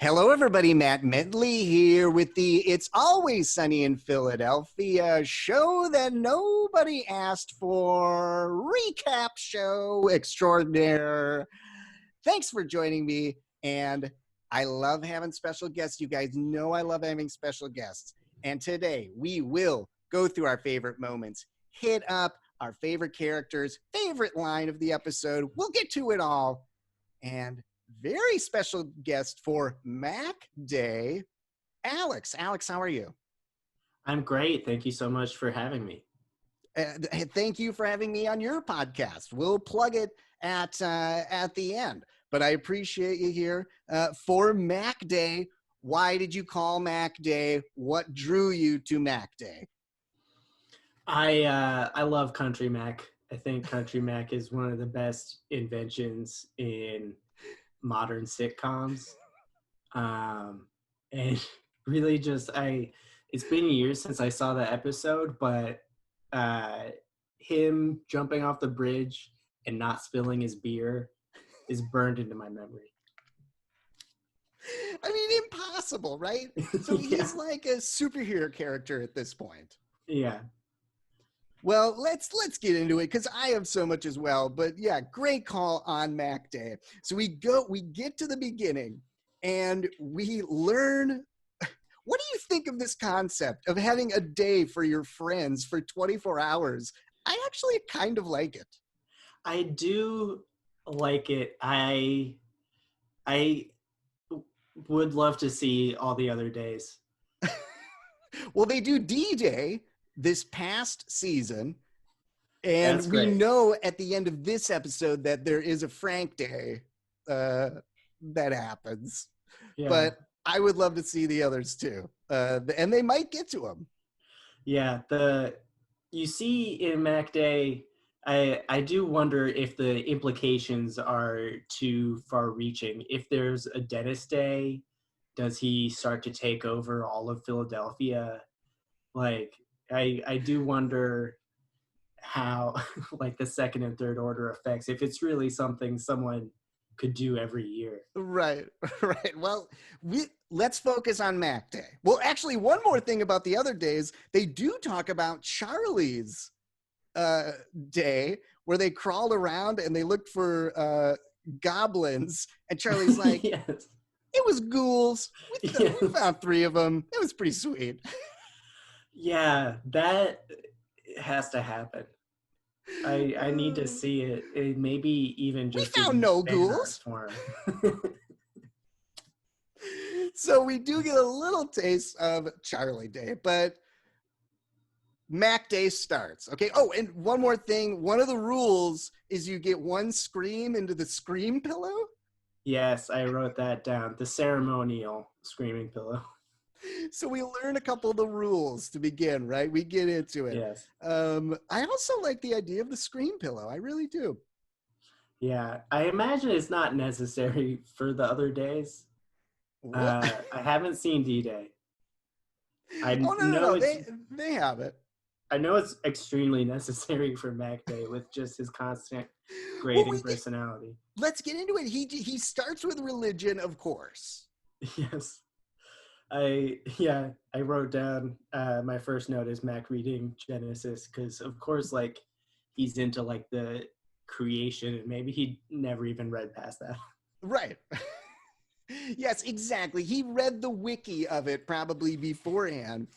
Hello, everybody. Matt Medley here with the It's Always Sunny in Philadelphia show that nobody asked for, recap show extraordinaire. Thanks for joining me, and I love having special guests. You guys know I love having special guests. And today we will go through our favorite moments, hit up our favorite characters, favorite line of the episode. We'll get to it all. And very special guest for Mac Day, Alex. Alex, how are you? I'm great. Thank you so much for having me. Thank you for having me on your podcast. We'll plug it at the end, but I appreciate you here for Mac Day. Why did you call Mac Day? What drew you to Mac Day? I love Country Mac. I think Country Mac is one of the best inventions in modern sitcoms. And really it's been years since I saw the episode, but him jumping off the bridge and not spilling his beer is burned into my memory. I mean, impossible, right? So he's like a superhero character at this point. Yeah. Well, let's get into it because I have so much as well. But yeah, great call on Mac Day. So we get to the beginning and we learn. What do you think of this concept of having a day for your friends for 24 hours? I actually kind of like it. I do like it. I would love to see all the other days. Well, they do D-Day this past season, and That's we great. know at the end of this episode that there is a Frank Day that happens. Yeah. But I would love to see the others too, and they might get to them. Yeah, you see in Mac Day, I do wonder if the implications are too far-reaching. If there's a Dennis Day, does he start to take over all of Philadelphia? Like, I do wonder how like the second and third order effects, if it's really something someone could do every year. Right. Well, let's focus on Mac Day. Well, actually, one more thing about the other days, they do talk about Charlie's day where they crawled around and they looked for goblins, and Charlie's like, Yes. It was ghouls. We found 3 of them. It was pretty sweet. Yeah, that has to happen. I need to see it. Maybe even just we found no ghouls form. So we do get a little taste of Charlie Day, but Mac Day starts. Okay. Oh, and one more thing. One of the rules is you get 1 scream into the scream pillow. Yes, I wrote that down. The ceremonial screaming pillow. So we learn a couple of the rules to begin, right? We get into it. Yes. I also like the idea of the scream pillow. I really do. Yeah, I imagine it's not necessary for the other days. I haven't seen D-Day. No. They have it. I know it's extremely necessary for Mac Day with just his constant grating personality. Let's get into it. He starts with religion, of course. Yes. I wrote down my first note is Mac reading Genesis because of course like he's into like the creation and maybe he never even read past that. Right. Yes, exactly. He read the wiki of it probably beforehand.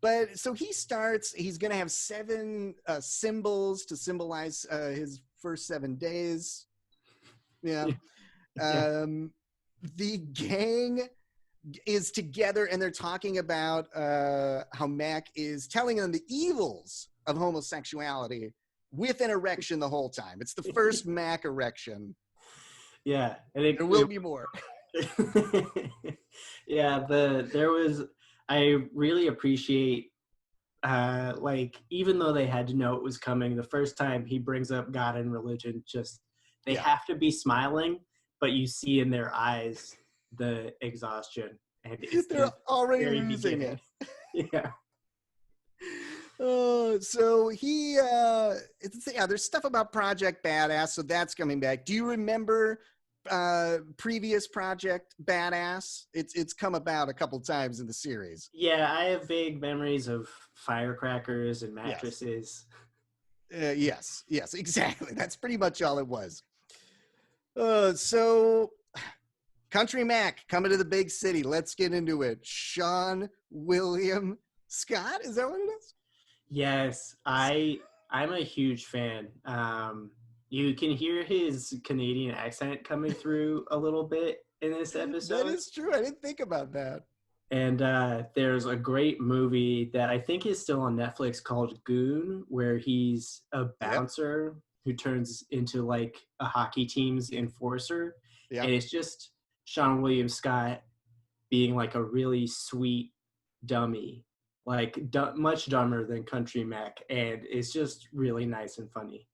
But so he starts, he's going to have 7 symbols to symbolize his first 7 days. Yeah. The gang is together and they're talking about how Mac is telling them the evils of homosexuality with an erection the whole time. It's the first Mac erection. Yeah. And there will be more. Yeah, I really appreciate like even though they had to know it was coming, the first time he brings up God and religion, just they have to be smiling, but you see in their eyes the exhaustion, and they're already losing it. Yeah. So there's stuff about Project Badass, so that's coming back. Do you remember previous project, Badass? It's come about a couple times in the series. Yeah, I have vague memories of firecrackers and Yes. mattresses. Yes, exactly. That's pretty much all it was. So Country Mac coming to the big city. Let's get into it. Sean William Scott, is that what it is? Yes, I'm a huge fan. You can hear his Canadian accent coming through a little bit in this That episode. is true. I didn't think about that. And there's a great movie that I think is still on Netflix called Goon, where he's a Yep. bouncer who turns into like a hockey team's enforcer. And Yep. it's just Sean William Scott being like a really sweet dummy, like much dumber than Country Mac. And it's just really nice and funny.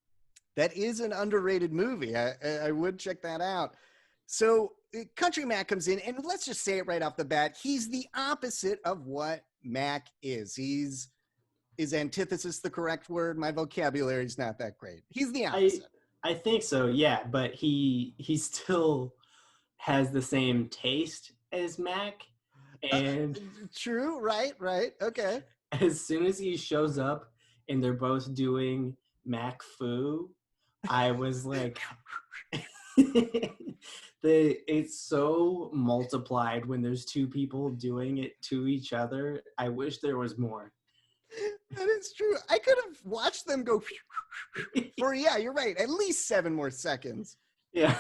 That is an underrated movie. I would check that out. So Country Mac comes in, and let's just say it right off the bat. He's the opposite of what Mac is. Is antithesis the correct word? My vocabulary is not that great. He's the I opposite. I think so, yeah, but he still has the same taste as Mac. Uh, And True, right. Okay. as soon as he shows up and they're both doing Mac Fu, I was like, it's so multiplied when there's two people doing it to each other. I wish there was more. That is true. I could have watched them go for, yeah, you're right, at least 7 more seconds. Yeah.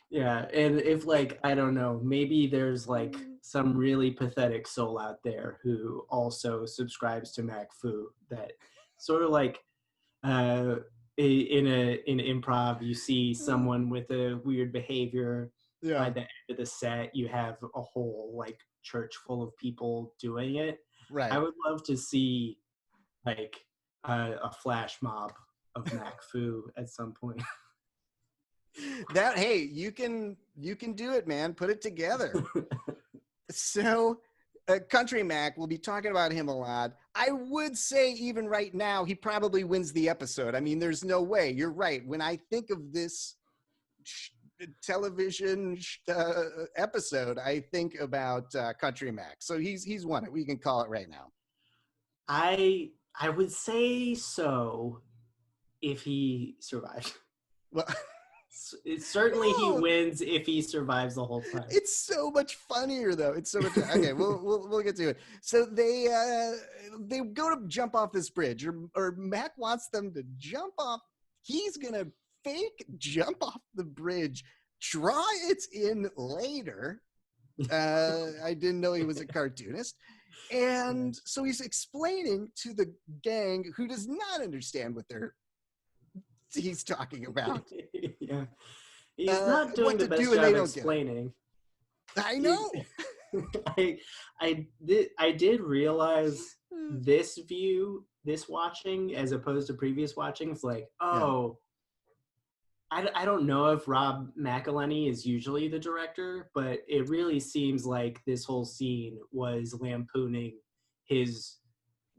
Yeah, and if like I don't know, maybe there's like some really pathetic soul out there who also subscribes to MacFu that sort of like in improv you see someone with a weird behavior. By Yeah, the end of the set you have a whole like church full of people doing it. I right. would love to see like a flash mob of MacFu at some point. That, hey, you can do it, man. Put it together. So Country Mac, we'll be talking about him a lot. I would say even right now, he probably wins the episode. I mean, there's no way. You're right. When I think of this television episode, I think about Country Mac. So he's won it. We can call it right now. I would say so if he survives. Well, It's certainly he no, wins if he survives the whole time. it's so much funnier though. It's so much. Okay, we'll get to it. So they go to jump off this bridge, or Mac wants them to jump off. He's gonna fake jump off the bridge, draw it in later. I didn't know he was a cartoonist. And so he's explaining to the gang who does not understand what he's talking about. Yeah. He's not doing What the to best do, and they job don't get it. explaining. I know. I did realize this watching as opposed to previous watchings, like, Yeah. oh, I don't know if Rob McElhenney is usually the director, but it really seems like this whole scene was lampooning his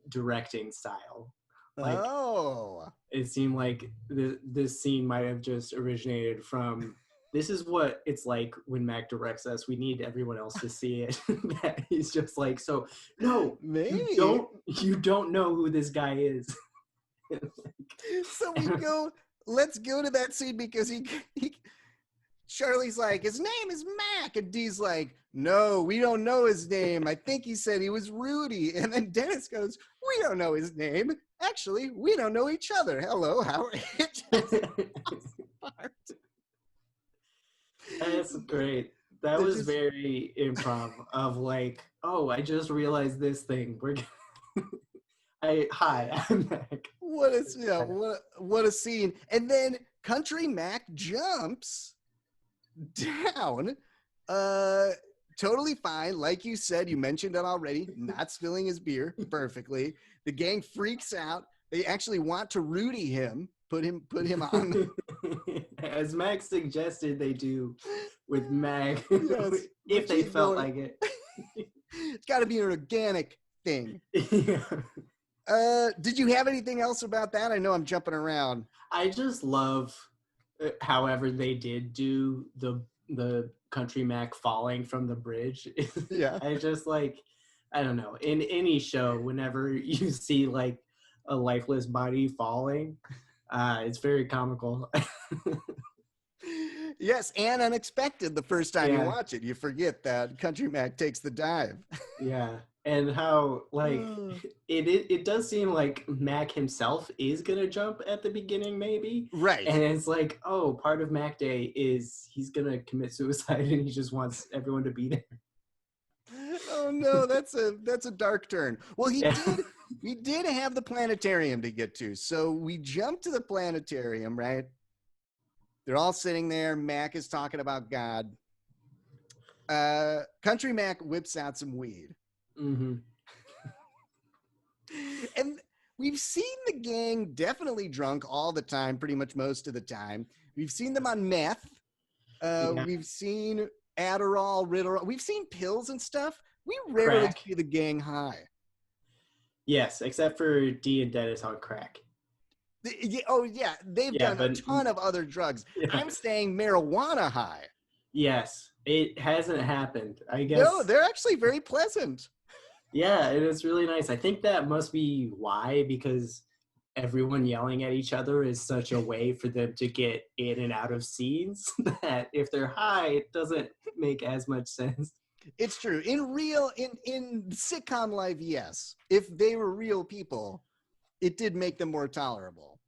directing style. Like, Oh. it seemed like this scene might have just originated from this is what it's like when Mac directs us. We need everyone else to see it. That he's just like, so no, Maybe. you don't know who this guy is. So let's go to that scene because Charlie's like, his name is Mac. And Dee's like, no, we don't know his name. I think he said he was Rudy. And then Dennis goes, we don't know his name. Actually, we don't know each other. Hello, how are you? That's great. That was very improv of like, oh, I just realized this thing. Hi, I'm Mac. What a scene. And then Country Mac jumps down. Totally fine. Like you said, you mentioned it already, not spilling his beer perfectly. The gang freaks out. They actually want to Rudy him, put him on. As Mac suggested they do with Mag, Yes, if they felt like it. It's got to be an organic thing. Yeah. Did you have anything else about that? I know I'm jumping around. I just love however they did do the Country Mac falling from the bridge. Yeah. I just like, I don't know, in any show, whenever you see like a lifeless body falling, it's very comical. Yes, and unexpected the first time you Yeah. watch it. You forget that Country Mac takes the dive. Yeah, and how like Uh, it does seem like Mac himself is gonna jump at the beginning, maybe, right. and it's like, oh, part of Mac Day is he's gonna commit suicide, and he just wants everyone to be there. Oh no, that's a dark turn. Well, Yeah. we did have the planetarium to get to. So we jumped to the planetarium, right? They're all sitting there. Mac is talking about God. Country Mac whips out some weed. Mm-hmm. And we've seen the gang definitely drunk all the time, pretty much most of the time. We've seen them on meth. Yeah. We've seen Adderall, Ritalin. We've seen pills and stuff. We rarely Crack. see the gang high. Yes, except for D and Dennis on crack. Oh, yeah. They've Yeah, done a but ton of other drugs. yeah. I'm saying marijuana high. Yes, it hasn't happened. I No, guess. they're actually very pleasant. Yeah, it is really nice. I think that must be why, because everyone yelling at each other is such a way for them to get in and out of scenes that if they're high, it doesn't make as much sense. It's true. In sitcom life, yes. If they were real people, it did make them more tolerable.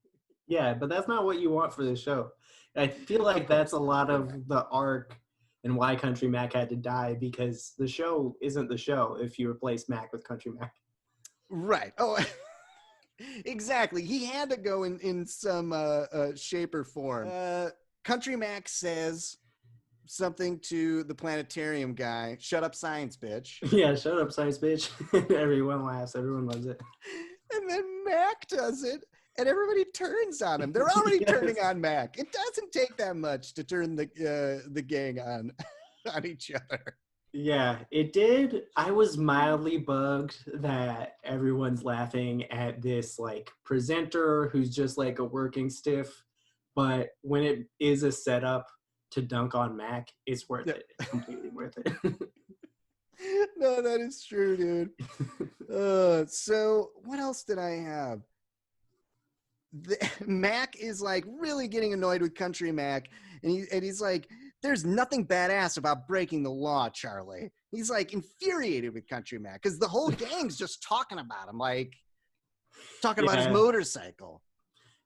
Yeah, but that's not what you want for the show. I feel like that's a lot of the arc and why Country Mac had to die, because the show isn't the show if you replace Mac with Country Mac. Right. Oh, exactly. He had to go in some shape or form. Country Mac says something to the planetarium guy. Shut up, science, bitch. Yeah, shut up, science bitch. Everyone laughs. Everyone loves it. And then Mac does it, and everybody turns on him. They're already Yes. turning on Mac. It doesn't take that much to turn the gang on each other. Yeah, it did. I was mildly bugged that everyone's laughing at this like presenter who's just like a working stiff, but when it is a setup to dunk on Mac, it's worth it. It's completely worth it. No, that is true, dude. So what else did I have? Mac is like really getting annoyed with Country Mac, and he's like, "There's nothing badass about breaking the law, Charlie." He's like infuriated with Country Mac because the whole gang's just talking about him, like talking about his Yeah. motorcycle.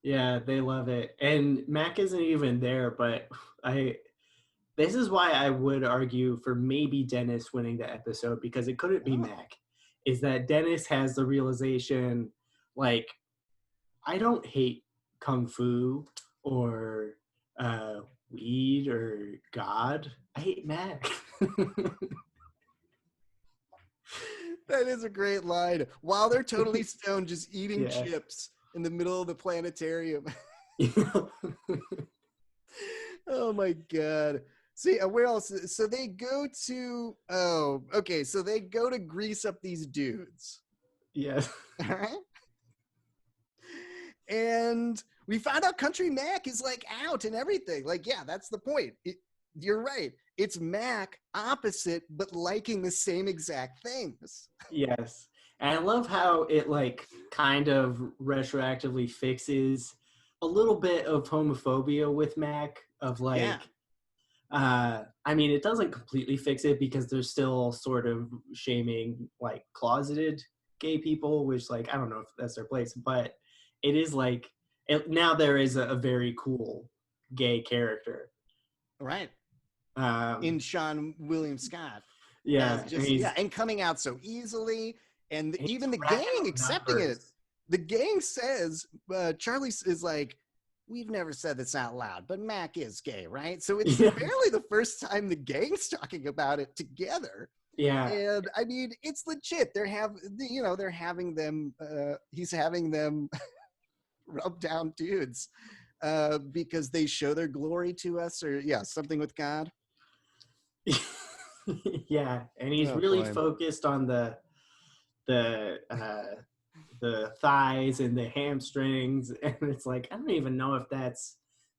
Yeah, they love it. And Mac isn't even there, but this is why I would argue for maybe Dennis winning the episode, because it couldn't be Mac. Is that Dennis has the realization, like, I don't hate kung fu or weed or God. I hate Mac. That is a great line. While they're totally stoned, just eating Yeah. chips in the middle of the planetarium. Oh my god. See, where else? So they go to. Oh, okay. So they go to grease up these dudes. Yeah. All right. And we found out Country Mac is like out and everything. Like, yeah, that's the point. You're right. It's Mac opposite, but liking the same exact things. Yes. And I love how it like kind of retroactively fixes a little bit of homophobia with Mac of like Yeah. I mean, it doesn't completely fix it because they're still sort of shaming like closeted gay people, which like I don't know if that's their place, but it is like now there is a very cool gay character. Right. Um, In Sean William Scott. yeah, As just yeah, and coming out so easily, and he's even the racking gang up accepting it. numbers. The gang says Charlie is like, we've never said this out loud, but Mac is gay, right? So it's Yeah. barely the first time the gang's talking about it together. Yeah, And I mean, it's legit. They're having them. He's having them rub down dudes because they show their glory to us, or yeah, something with God. yeah, and he's Oh, really boy. focused on the thighs and the hamstrings, and it's like I don't even know if that's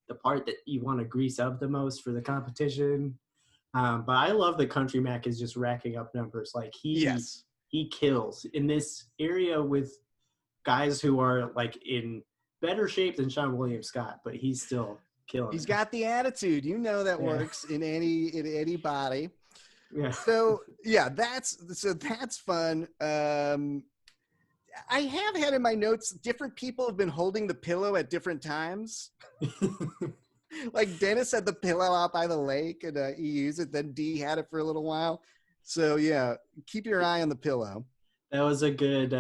the part that you want to grease up the most for the competition. But I love that Country Mac is just racking up numbers. Like Yes. he kills in this area with guys who are like in better shape than Sean William Scott, but he's still killing. He's got the attitude. You know that Yeah. works in any body. Yeah. So yeah, that's fun. I have had in my notes different people have been holding the pillow at different times. Like Dennis had the pillow out by the lake and he used it. Then D had it for a little while. So yeah, keep your eye on the pillow. That was a good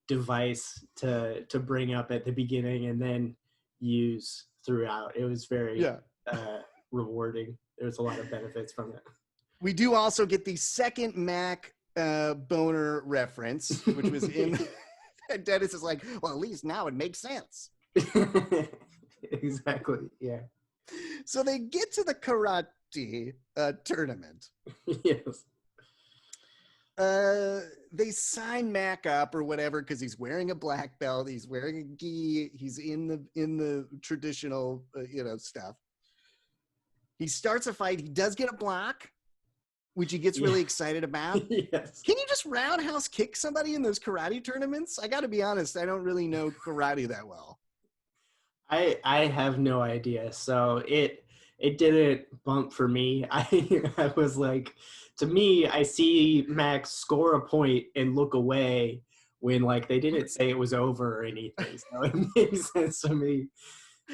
device to bring up at the beginning and then use throughout. It was very rewarding. There's a lot of benefits from it. We do also get the second Mac boner reference, which was in Dennis is like, well, at least now it makes sense. Exactly. Yeah. So they get to the karate tournament. Yes. They sign Mac up or whatever because he's wearing a black belt. He's wearing a gi. He's in the traditional stuff. He starts a fight. He does get a block, which he gets really excited about. Yes. Can you just roundhouse kick somebody in those karate tournaments? I got to be honest, I don't really know karate that well. I have no idea. So it didn't bump for me. I was like, to me, I see Max score a point and look away when like they didn't say it was over or anything. So it makes sense to me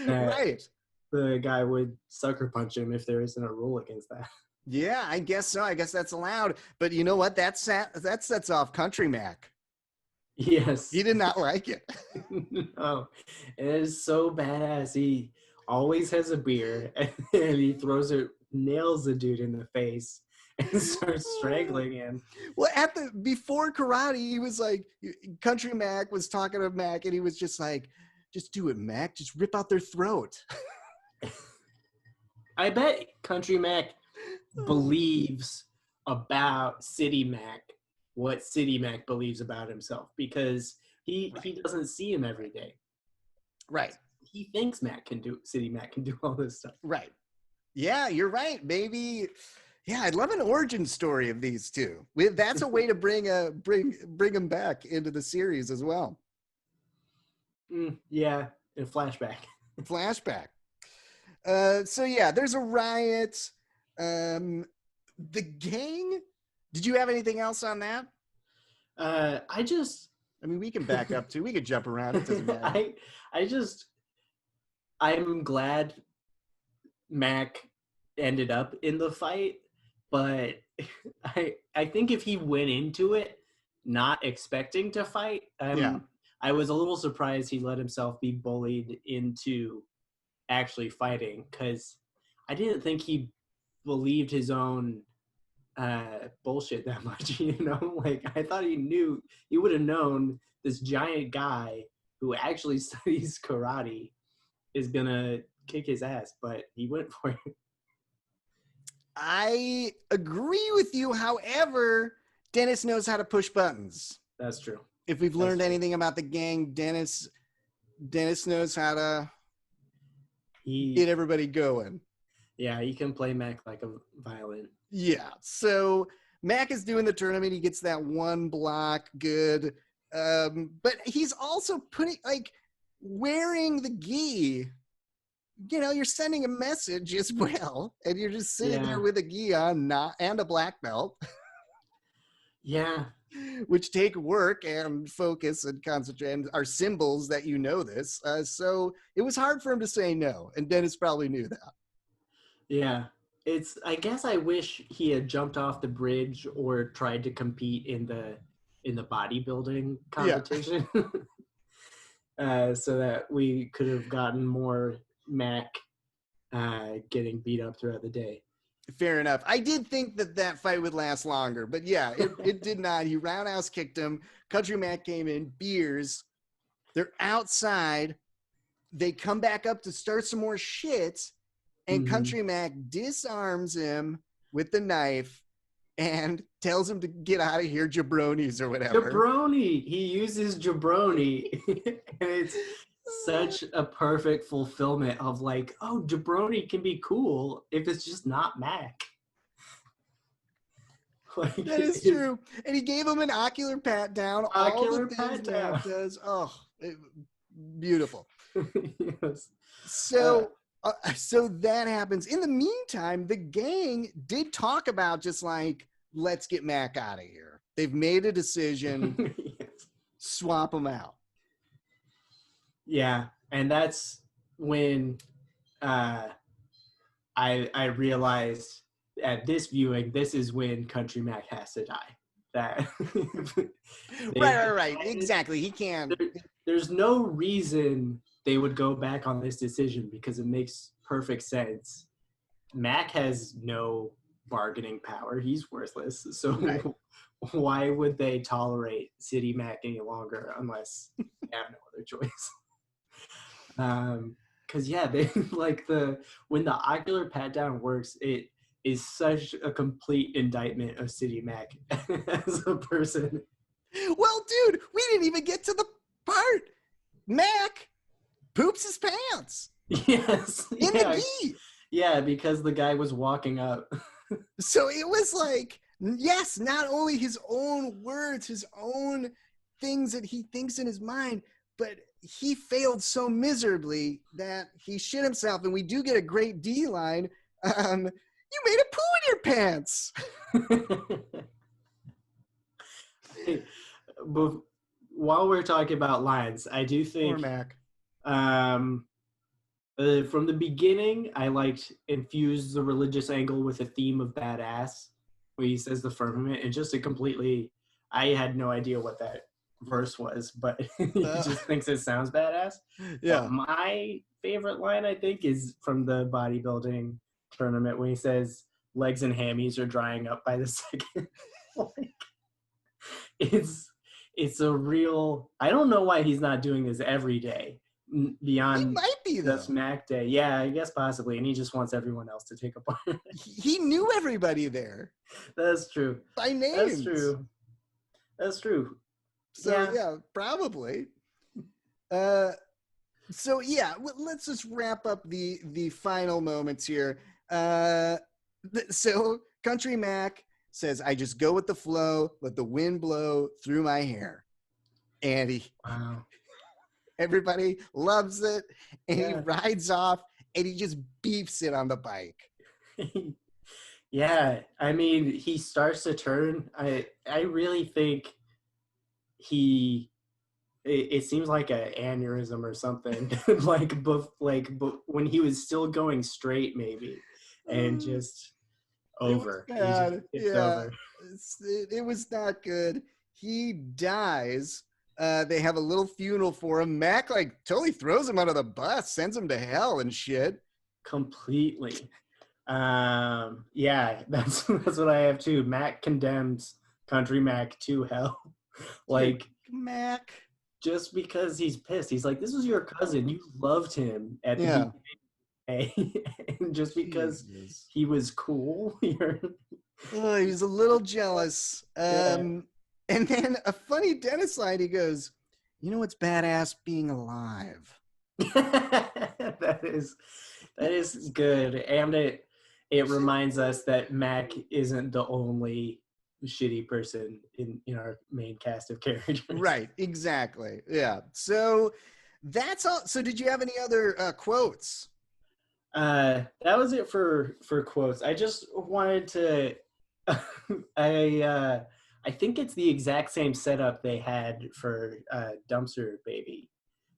that Right. the guy would sucker punch him if there isn't a rule against that. Yeah, I guess so. I guess that's allowed. But you know what? That sets off Country Mac. Yes. He did not like it. No, it is so badass. He always has a beer and he nails the dude in the face and starts strangling him. Well, before karate, he was like, Country Mac was talking to Mac and he was just like, just do it, Mac. Just rip out their throat. I bet Country Mac believes about City Mac what City Mac believes about himself because he doesn't see him every day. Right. He thinks City Mac can do all this stuff. Right. Yeah, you're right. Maybe. Yeah, I'd love an origin story of these two. That's a way to bring them back into the series as well. Yeah, in flashback. Flashback. So yeah, there's a riot. The gang. Did you have anything else on that? We can back up too. We could jump around. It doesn't matter. I'm glad Mac ended up in the fight, but I think if he went into it not expecting to fight, I was a little surprised he let himself be bullied into actually fighting because I didn't think he believed his own bullshit that much, like I thought he would have known this giant guy who actually studies karate is gonna kick his ass, but he went for it. I agree with you. However, Dennis knows how to push buttons. That's true. If we've learned anything about the gang, Dennis knows how to get everybody going. Yeah, he can play Mac like a violin. Yeah. So Mac is doing the tournament. He gets that one block. Good. But he's also wearing the gi. You're sending a message as well. And you're just sitting there with a gi on and a black belt. Yeah. Which take work and focus and concentrate and are symbols that this. So it was hard for him to say no. And Dennis probably knew that. Yeah. I guess I wish he had jumped off the bridge or tried to compete in the bodybuilding competition. So that we could have gotten more Mac getting beat up throughout the day. Fair enough. I did think that fight would last longer, but yeah, it did not. He roundhouse kicked him. Country Mac came in, beers. They're outside. They come back up to start some more shit. And Country Mac disarms him with the knife and tells him to get out of here, jabronis or whatever. Jabroni. He uses jabroni. And such a perfect fulfillment of like, oh, jabroni can be cool if it's just not Mac. Like, That is true. And he gave him an ocular pat down. All the ocular things pat Mac down. does. Oh, beautiful. Yes. So that happens. In the meantime, the gang did talk about just like, let's get Mac out of here. They've made a decision. Yes. Swap him out. Yeah, and that's when I realized at this viewing, this is when Country Mac has to die. That Right. Exactly. He can't. There's no reason they would go back on this decision because it makes perfect sense. Mac has no bargaining power. He's worthless. So Right. why would they tolerate City Mac any longer unless they have no other choice? Because yeah, they like when the ocular pat down works, it is such a complete indictment of City Mac as a person. Well, dude, we didn't even get to the part. Mac poops his pants Yes. in the gi. Yeah, because the guy was walking up. So it was like, yes, not only his own words, his own things that he thinks in his mind, but he failed so miserably that he shit himself. And we do get a great D line. You made a poo in your pants. But while we're talking about lines, I do think Poor Mac. from the beginning, I liked infuse the religious angle with a theme of badass, where he says the firmament, and just I had no idea what that verse was, but he just thinks it sounds badass. Yeah. But my favorite line, I think, is from the bodybuilding tournament when he says legs and hammies are drying up by the second. Like, it's a real, I don't know why he's not doing this every day beyond he might be just though. Mac Day. Yeah, I guess possibly, and he just wants everyone else to take a part. He knew everybody there. That's true. By name. That's true. So yeah probably. So yeah, let's just wrap up the final moments here. So Country Mac says, I just go with the flow, let the wind blow through my hair. And everybody loves it. And he rides off and he just beefs it on the bike. Yeah, I mean, he starts to turn. I really think it seems like an aneurysm or something. like when he was still going straight, maybe, and just over. It's over. It was not good. He dies. They have a little funeral for him. Mac like totally throws him under the bus, sends him to hell and shit. Completely. Yeah, that's what I have too. Mac condemns Country Mac to hell. Like, dude, Mac, just because he's pissed, he's like, this was your cousin, you loved him at the beginning, and just because he was cool, he was a little jealous. And then a funny Dennis line, he goes, you know what's badass? Being alive. That is good. And it reminds us that Mac isn't the only shitty person in our main cast of characters. Right, exactly. Yeah. So that's all. So did you have any other quotes? That was it for quotes. I just wanted to I think it's the exact same setup they had for Dumpster Baby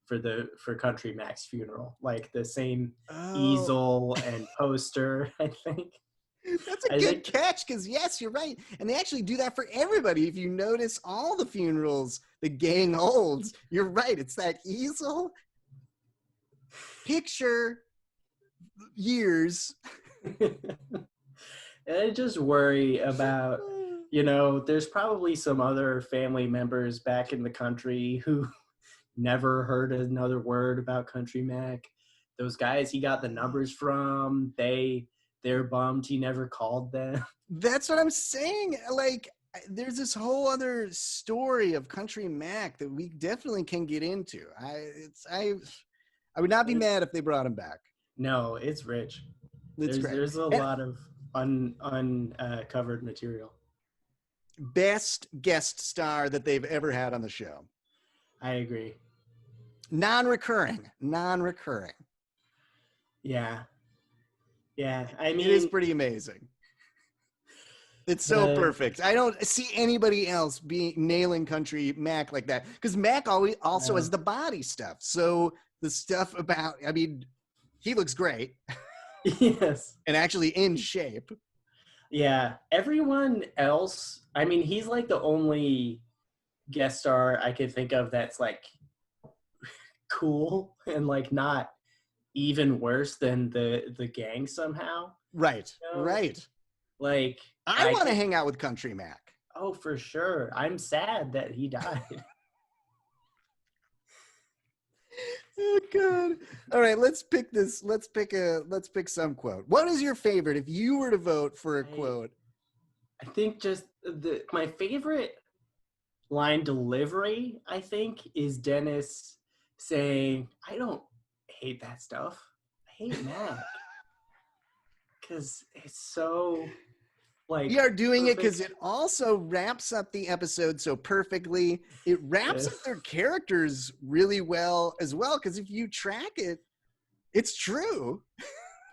for Country Mac's funeral. Like the same easel and poster, I think. That's a good catch, because yes, you're right. And they actually do that for everybody. If you notice all the funerals the gang holds, you're right. It's that easel, picture, years. I just worry about, there's probably some other family members back in the country who never heard another word about Country Mac. Those guys he got the numbers from, they're bummed he never called them. That's what I'm saying. Like, there's this whole other story of Country Mac that we definitely can get into. I would not be It's mad if they brought him back. no, it's rich. It's great. There's a And lot of uncovered material. best guest star that they've ever had on the show. I agree. Non-recurring. Yeah. Yeah. I mean, It is pretty amazing. It's so perfect. I don't see anybody else nailing Country Mac like that, because Mac also has the body stuff. So the stuff about, I mean, he looks great. Yes. And actually in shape. Yeah. Everyone else, I mean, he's like the only guest star I could think of that's like cool and like not even worse than the gang somehow. Right. You know? Right. Like I want to hang out with Country Mac. Oh, for sure. I'm sad that he died. Oh God. All right, let's pick this. Let's pick some quote. What is your favorite if you were to vote for a quote? I think just my favorite line delivery, I think, is Dennis saying, "I don't hate that stuff. I hate Mac." Because it's so like we are doing perfect. It because it also wraps up the episode so perfectly. It wraps up their characters really well as well, because if you track it, it's true.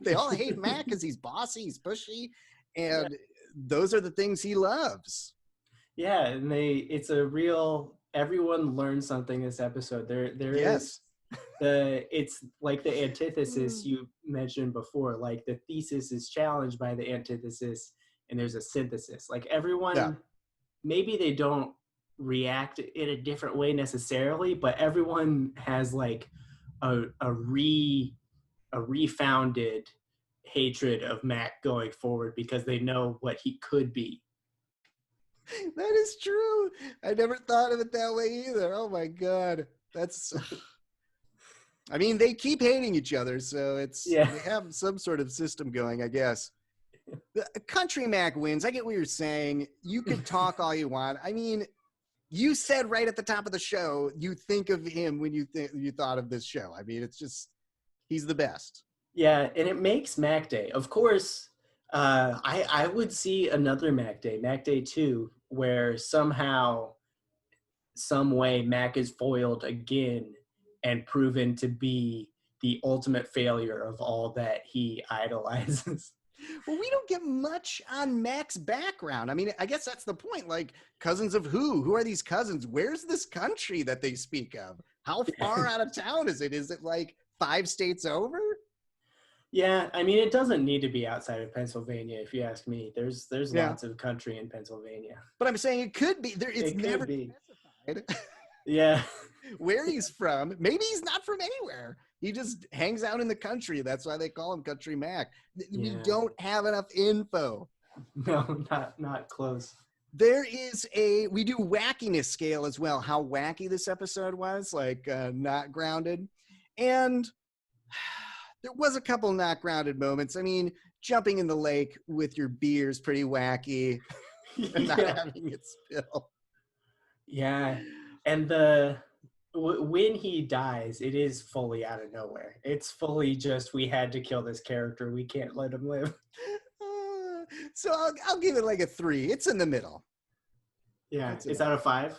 They all hate Mac because he's bossy, he's pushy, and those are the things he loves. Yeah, and it's a real, everyone learned something this episode. There is it's like the antithesis you mentioned before, like the thesis is challenged by the antithesis and there's a synthesis. Like everyone, maybe they don't react in a different way necessarily, but everyone has like a refounded hatred of Mac going forward because they know what he could be. That is true. I never thought of it that way either. Oh my God. That's I mean, they keep hating each other, so they have some sort of system going, I guess. The Country Mac wins. I get what you're saying. You could talk all you want. I mean, you said right at the top of the show, you think of him when you thought of this show. I mean, it's just, he's the best. Yeah, and it makes Mac Day. Of course, I would see another Mac Day 2, where somehow, some way, Mac is foiled again and proven to be the ultimate failure of all that he idolizes. Well, we don't get much on Mac's background. I mean, I guess that's the point. Like, cousins of who? Who are these cousins? Where's this country that they speak of? How far out of town is it? Is it like 5 states over? Yeah, I mean, it doesn't need to be outside of Pennsylvania, if you ask me. There's lots of country in Pennsylvania. But I'm saying it could be. It's never specified. Yeah. Where he's from. Maybe he's not from anywhere. He just hangs out in the country. That's why they call him Country Mac. We don't have enough info. No, not close. There is we do wackiness scale as well. How wacky this episode was, like not grounded. And there was a couple not grounded moments. I mean, jumping in the lake with your beer is pretty wacky. And not having it spill. Yeah. And when he dies, it is fully out of nowhere. It's fully just, we had to kill this character. We can't let him live. So I'll give it like a 3. It's in the middle. Yeah, it's out of 5?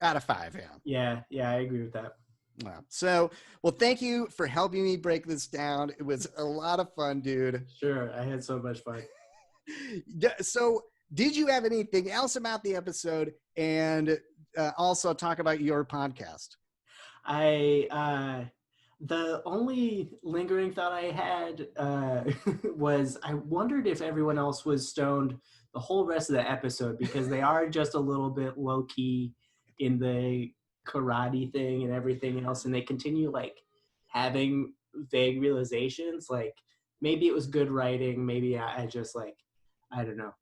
Out of 5, yeah. Yeah, I agree with that. Wow. So, well, thank you for helping me break this down. It was a lot of fun, dude. Sure, I had so much fun. So, did you have anything else about the episode, and also talk about your podcast? The only lingering thought I had was I wondered if everyone else was stoned the whole rest of the episode, because they are just a little bit low key in the karate thing and everything else, and they continue like having vague realizations. Like maybe it was good writing, maybe I just like, I don't know.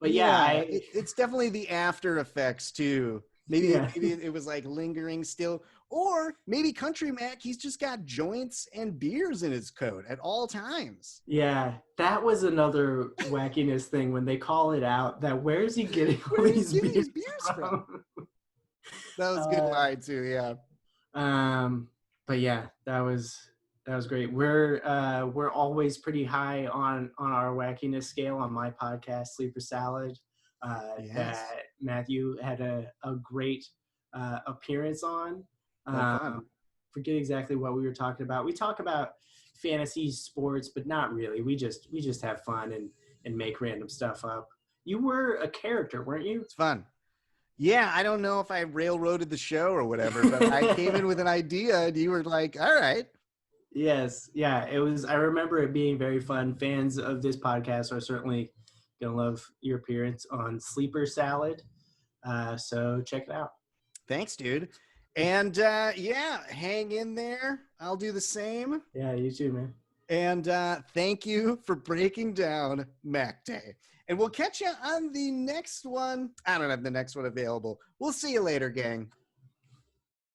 But it's definitely the after effects too. Yeah. maybe it was like lingering still, or maybe Country Mac, he's just got joints and beers in his coat at all times. Yeah, that was another wackiness thing when they call it out that where is he getting all Where is these he getting beers his beers from? from? That was a good Uh, line too. Yeah. but yeah, that was great. We're always pretty high on our wackiness scale on my podcast, Sleeper Salad. Yes. That Matthew had a great appearance on. Oh, fun. Forget exactly what we were talking about. We talk about fantasy sports, but not really. We just have fun and make random stuff up. You were a character, weren't you? It's fun. Yeah, I don't know if I railroaded the show or whatever, but I came in with an idea and you were like, all right. Yes, yeah, it was. I remember it being very fun. Fans of this podcast are certainly gonna love your appearance on Sleeper Salad. So check it out. Thanks, dude. And yeah, hang in there. I'll do the same. Yeah, you too, man. And thank you for breaking down Mac Day. And we'll catch you on the next one. I don't have the next one available. We'll see you later, gang.